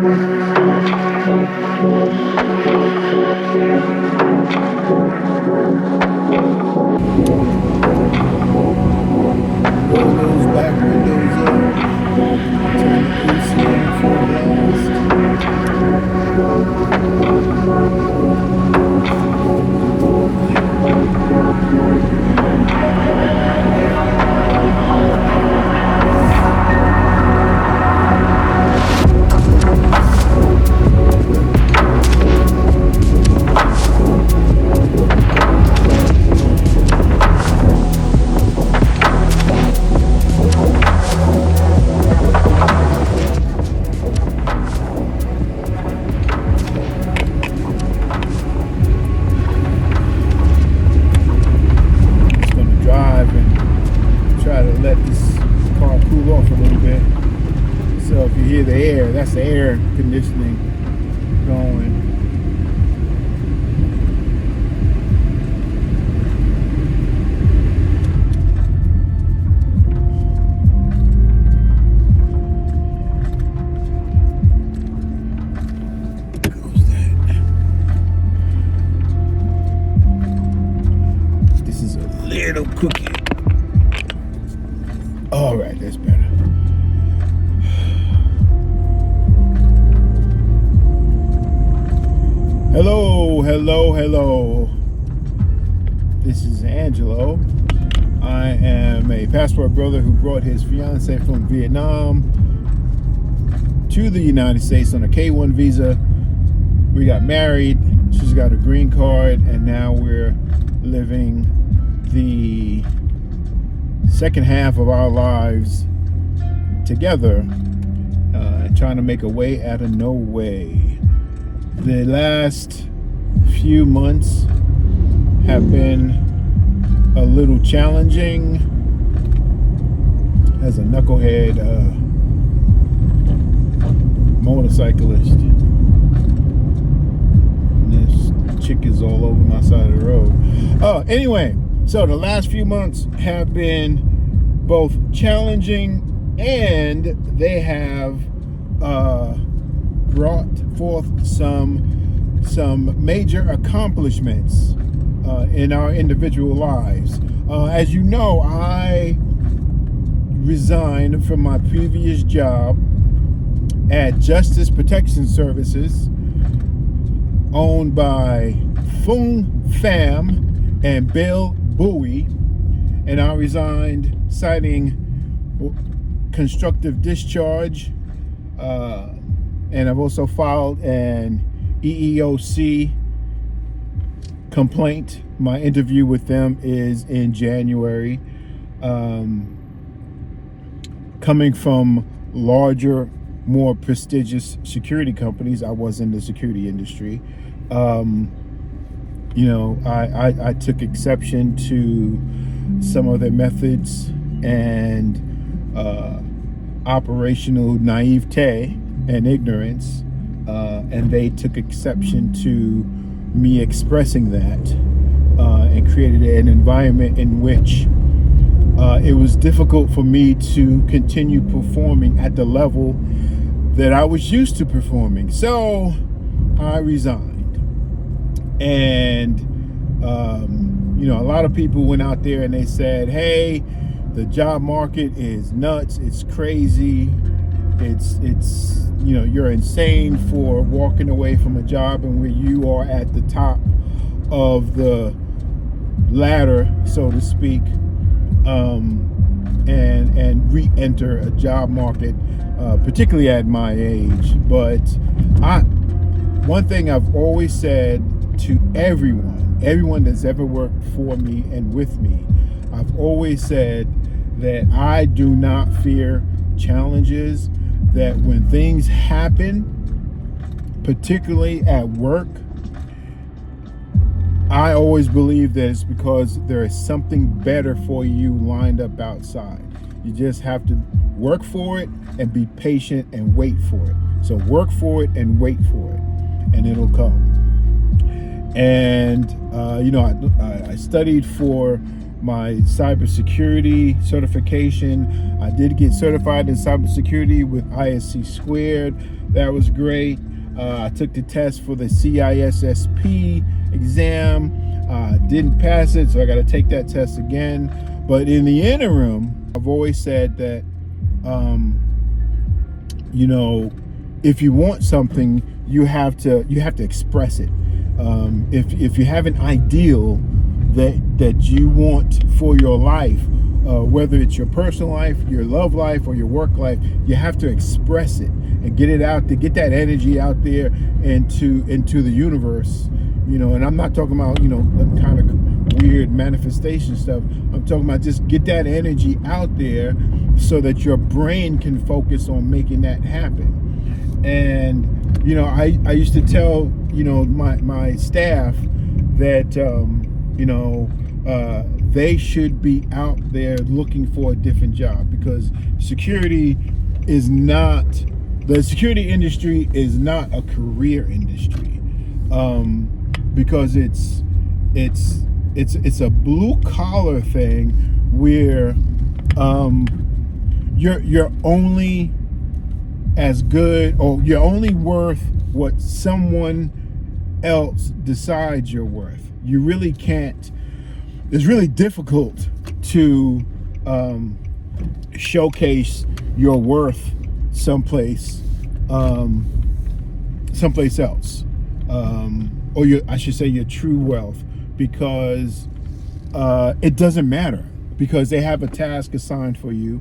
those back windows up. Turn the AC on full blast. Let this car cool off a little bit. So if you hear the air, that's the air conditioning going. Close that. This is a little cookie. All right, that's better. Hello, hello, hello. This is Angelo. I am a passport brother who brought his fiance from Vietnam to the United States on a K-1 visa. We got married. She's got a green card, and now we're living the second half of our lives together, trying to make a way out of no way. The last few months have been a little challenging. As a knucklehead motorcyclist, this chick is all over my side of the road. Anyway, so the last few months have been both challenging, and they have brought forth some major accomplishments in our individual lives. As you know, I resigned from my previous job at Justice Protection Services, owned by Fung Pham and Bill Bowie, and I resigned citing constructive discharge, and I've also filed an EEOC complaint. My interview with them is in January. Coming from larger, more prestigious security companies, I was in the security industry. I took exception to some of their methods and operational naivete and ignorance, and they took exception to me expressing that, and created an environment in which it was difficult for me to continue performing at the level that I was used to performing. So I resigned. And a lot of people went out there and they said, hey, the job market is nuts, it's crazy, it's you're insane for walking away from a job and where you are at the top of the ladder, so to speak, and re-enter a job market, particularly at my age. But one thing I've always said to everyone that's ever worked for me and with me, I've always said that I do not fear challenges, that when things happen, particularly at work, I always believe that it's because there is something better for you lined up outside. You just have to work for it and be patient and wait for it. So work for it and wait for it, and it'll come. And I studied for my cybersecurity certification. I did get certified in cybersecurity with ISC squared. That was great. I took the test for the CISSP exam. Didn't pass it, so I got to take that test again. But in the interim, I've always said that, you know, if you want something, you have to express it. If you have an ideal that you want for your life, whether it's your personal life, your love life, or your work life, you have to express it and get it out there, get that energy out there into the universe. You know, and I'm not talking about, you know, kind of weird manifestation stuff. I'm talking about just get that energy out there so that your brain can focus on making that happen. And, you know, I used to tell, you know, my staff that, you know, they should be out there looking for a different job, because the security industry is not a career industry. Because it's a blue collar thing where you're only as good, or you're only worth what someone else decides you're worth. You really can't. It's really difficult to showcase your worth someplace else. Or I should say your true wealth, because it doesn't matter, because they have a task assigned for you,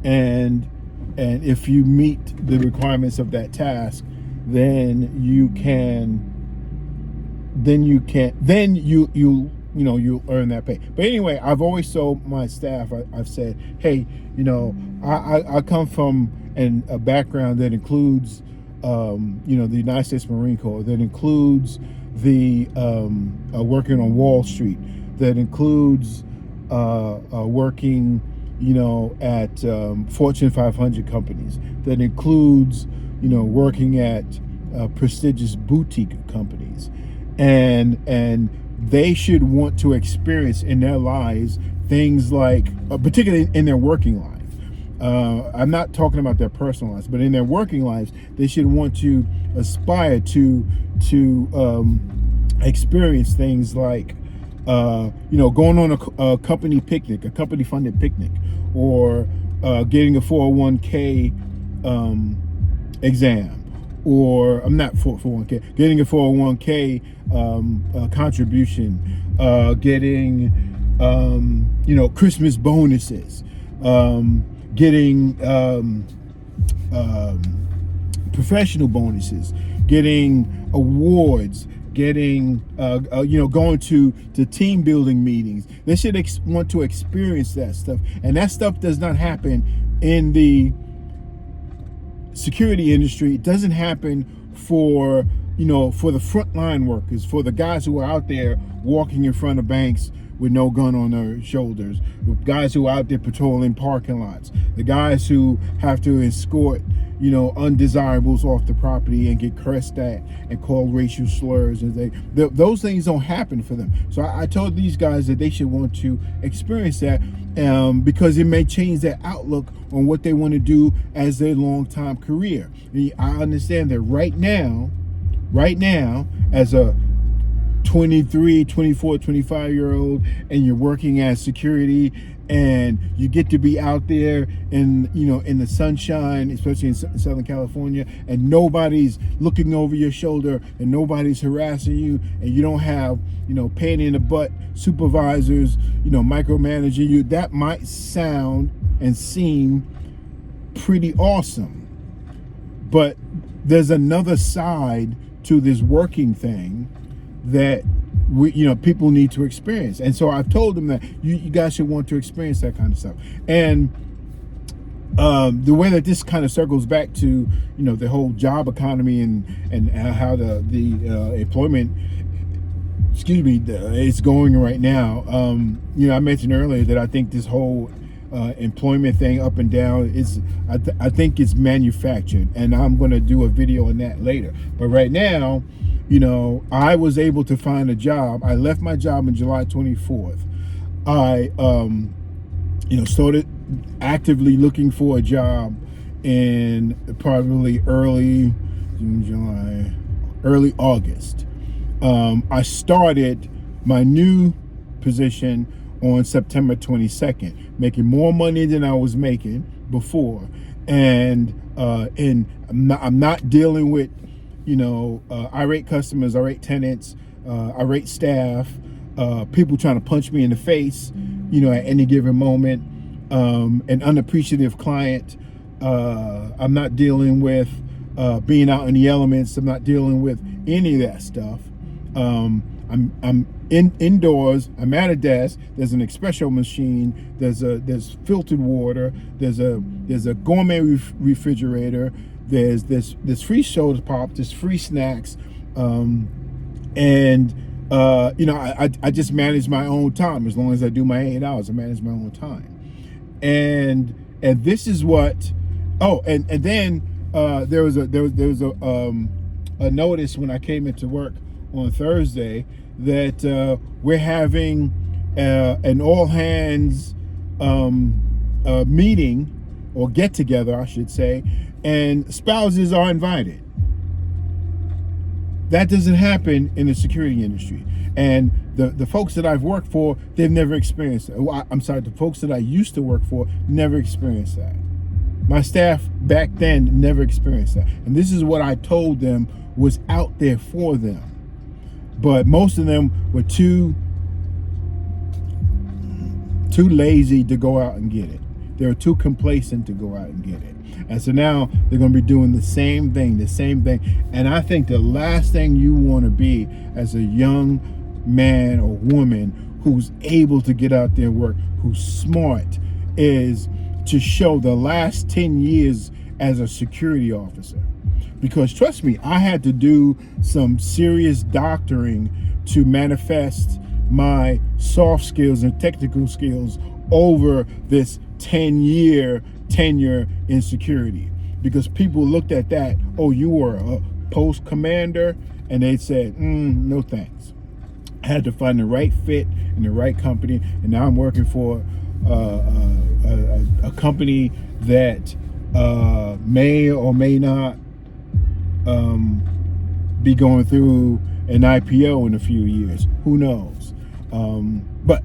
and if you meet the requirements of that task, then you'll earn that pay. But anyway, I've always told my staff, I've said, hey, you know, I come from a background that includes you know, the United States Marine Corps, that includes the working on Wall Street, that includes working, you know, at Fortune 500 companies, that includes, you know, working at prestigious boutique companies, and they should want to experience in their lives things like, particularly in their working life. I'm not talking about their personal lives, but in their working lives, they should want to aspire to experience things like, you know, going on a company picnic, a company-funded picnic, or getting a 401k exam, or I'm not 401k, getting a 401k contribution, getting you know, Christmas bonuses. Getting professional bonuses, getting awards, getting you know, going to team building meetings. They should want to experience that stuff, and that stuff does not happen in the security industry. It doesn't happen for, you know, for the frontline workers, for the guys who are out there walking in front of banks with no gun on their shoulders, with guys who are out there patrolling parking lots, the guys who have to escort, you know, undesirables off the property and get cursed at and called racial slurs, and those things don't happen for them. So I told these guys that they should want to experience that, because it may change their outlook on what they want to do as their long-time career. I understand that right now, as a 23, 24, 25-year-old, and you're working as security, and you get to be out there in, you know, in the sunshine, especially in Southern California, and nobody's looking over your shoulder, and nobody's harassing you, and you don't have, you know, pain in the butt supervisors, you know, micromanaging you. That might sound and seem pretty awesome, but there's another side to this working thing that people need to experience. And so I've told them that you guys should want to experience that kind of stuff. And the way that this kind of circles back to, the whole job economy and how the employment, it's going right now. I mentioned earlier that I think this whole employment thing up and down is, I think it's manufactured, and I'm going to do a video on that later. But right now, I was able to find a job. I left my job on July 24th. I started actively looking for a job in probably early June, July, early August. I started my new position on September 22nd, making more money than I was making before, and I'm not dealing with irate customers, irate tenants, irate staff, people trying to punch me in the face, at any given moment, an unappreciative client. I'm not dealing with being out in the elements. I'm not dealing with any of that stuff. I'm indoors. I'm at a desk. There's an espresso machine. There's filtered water. There's a gourmet refrigerator. There's free soda pop. There's free snacks. I just manage my own time. As long as I do my 8 hours, I manage my own time. And this is what. Oh, and then there was a notice when I came into work on Thursday that we're having an all hands meeting, or get together, I should say, and spouses are invited. That doesn't happen in the security industry. And the folks that I've worked for, they've never experienced that. I'm sorry, the folks that I used to work for never experienced that. My staff back then never experienced that. And this is what I told them was out there for them. But most of them were too lazy to go out and get it. They were too complacent to go out and get it. And so now they're going to be doing the same thing. And I think the last thing you want to be as a young man or woman who's able to get out there and work, who's smart, is to show the last 10 years as a security officer. Because trust me, I had to do some serious doctoring to manifest my soft skills and technical skills over this 10-year tenure in security. Because people looked at that, oh, you were a post commander, and they said, no thanks. I had to find the right fit in the right company, and now I'm working for a company that may or may not be going through an IPO in a few years. Who knows? But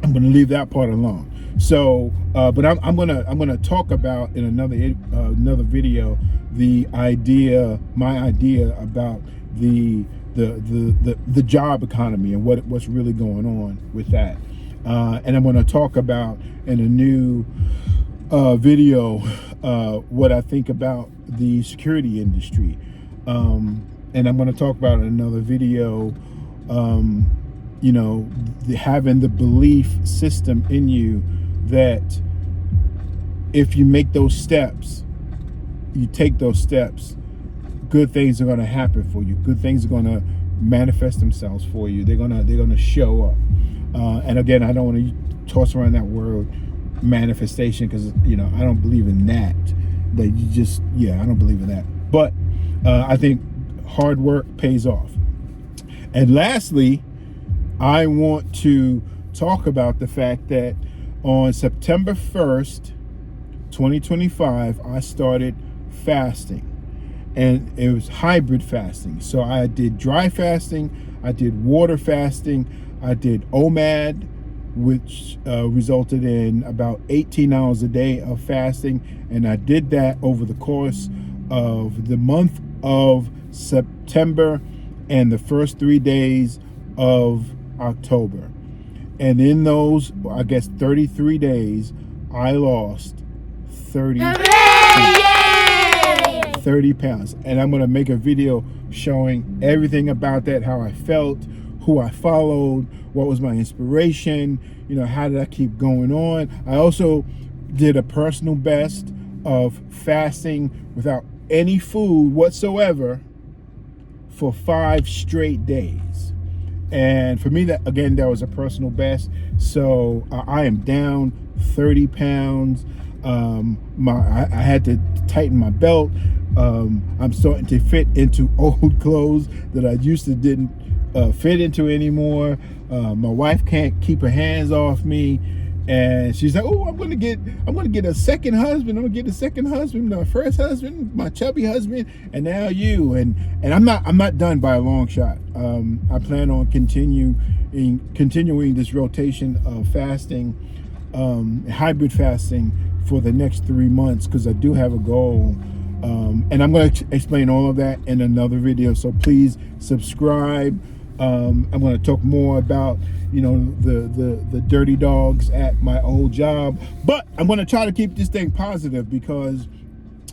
I'm going to leave that part alone. So, but I'm gonna talk about in another video my idea about the job economy and what's really going on with that. And I'm going to talk about in a new video what I think about the security industry. And I'm going to talk about in another video, having the belief system in you that if you make those steps, you take those steps, good things are going to happen for you. Good things are going to manifest themselves for you. They're going to show up. And again, I don't want to toss around that word manifestation because I don't believe in that. That you just I don't believe in that. But I think hard work pays off. And lastly, I want to talk about the fact that on September 1st, 2025, I started fasting. And it was hybrid fasting. So I did dry fasting, I did water fasting, I did OMAD, which resulted in about 18 hours a day of fasting. And I did that over the course of the month of September and the first 3 days of October. And in those, 33 days, I lost 30 pounds. And I'm going to make a video showing everything about that, how I felt, who I followed, what was my inspiration, how did I keep going on. I also did a personal best of fasting without any food whatsoever for 5 straight days. And for me, that was a personal best. So I am down 30 pounds. I had to tighten my belt. I'm starting to fit into old clothes that I used to didn't fit into anymore. My wife can't keep her hands off me, and she's like, "Oh, I'm gonna get a second husband. I'm gonna get a second husband. My first husband, my chubby husband, and now you." And I'm not done by a long shot. I plan on continuing this rotation of fasting, hybrid fasting, for the next 3 months, because I do have a goal. And I'm going to explain all of that in another video, so please subscribe. I'm going to talk more about, the dirty dogs at my old job, but I'm going to try to keep this thing positive, because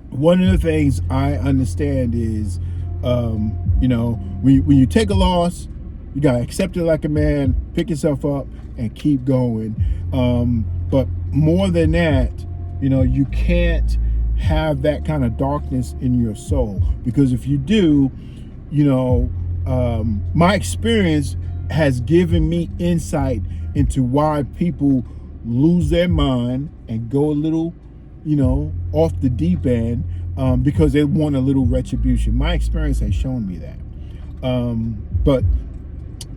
one of the things I understand is, when you take a loss, you got to accept it like a man, pick yourself up, and keep going. But more than that, you can't have that kind of darkness in your soul, because if you do, my experience has given me insight into why people lose their mind and go a little, off the deep end, because they want a little retribution. My experience has shown me that. But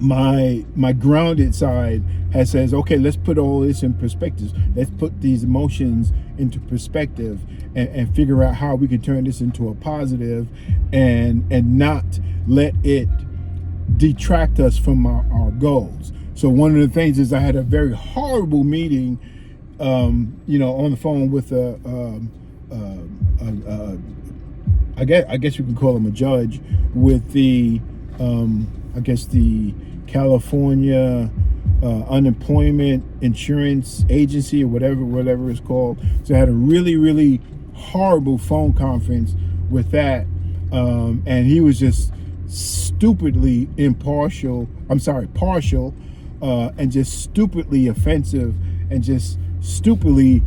my grounded side says, okay, let's put all this in perspective. Let's put these emotions into perspective and figure out how we can turn this into a positive, and not let it detract us from our goals. So one of the things is, I had a very horrible meeting, on the phone with I guess you can call him a judge, with the the California Unemployment Insurance Agency, or whatever it's called. So I had a really, really horrible phone conference with that, and he was just stupidly partial, and just stupidly offensive, and just stupidly,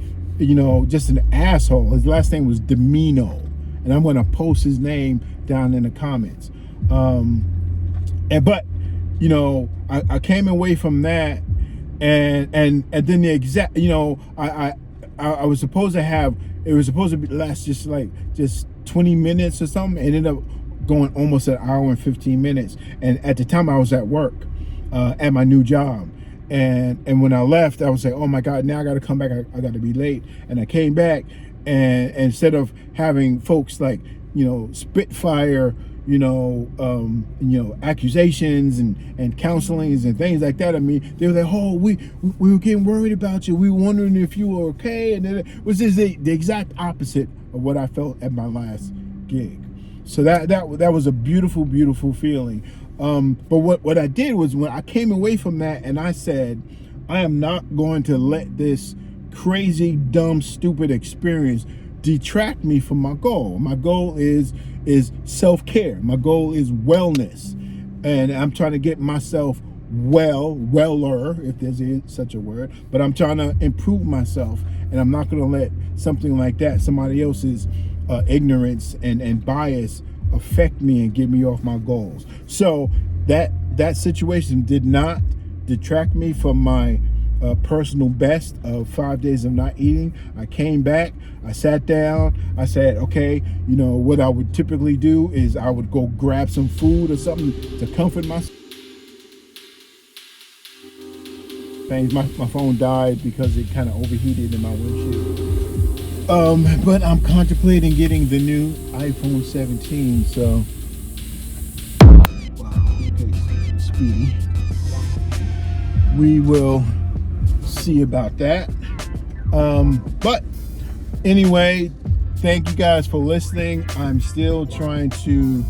just an asshole. His last name was Domino, and I'm going to post his name down in the comments. But I came away from that, and then the exact, I was supposed to have, it was supposed to last just 20 minutes or something. It ended up going almost an hour and 15 minutes. And at the time I was at work, at my new job. And when I left, I was like, oh my God, now I got to come back. I got to be late. And I came back, and instead of having folks spitfire, accusations and counselings and things like that. I mean, they were like, oh, we were getting worried about you. We were wondering if you were okay. And then it was just the exact opposite of what I felt at my last gig. So that was a beautiful, beautiful feeling. But what I did was, when I came away from that, and I said, I am not going to let this crazy, dumb, stupid experience detract me from my goal. My goal is self-care. My goal is wellness, and I'm trying to get myself weller, if there's such a word. But I'm trying to improve myself, and I'm not going to let something like that, somebody else's ignorance and bias, affect me and get me off my goals. So that situation did not detract me from my personal best of 5 days of not eating. I came back, I sat down, I said, okay, what I would typically do is I would go grab some food or something to comfort myself. My phone died because it kind of overheated in my windshield. But I'm contemplating getting the new iPhone 17, so wow, okay, speedy. We will see about that. But anyway, thank you guys for listening. I'm still trying to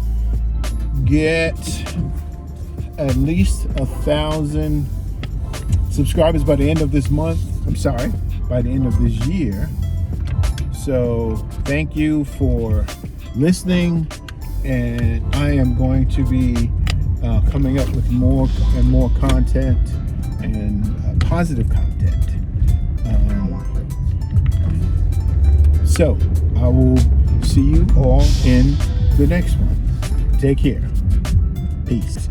get at least 1,000 subscribers by the end of this month. By the end of this year. So thank you for listening, and I am going to be coming up with more and more content, and positive content. So I will see you all in the next one. Take care. Peace.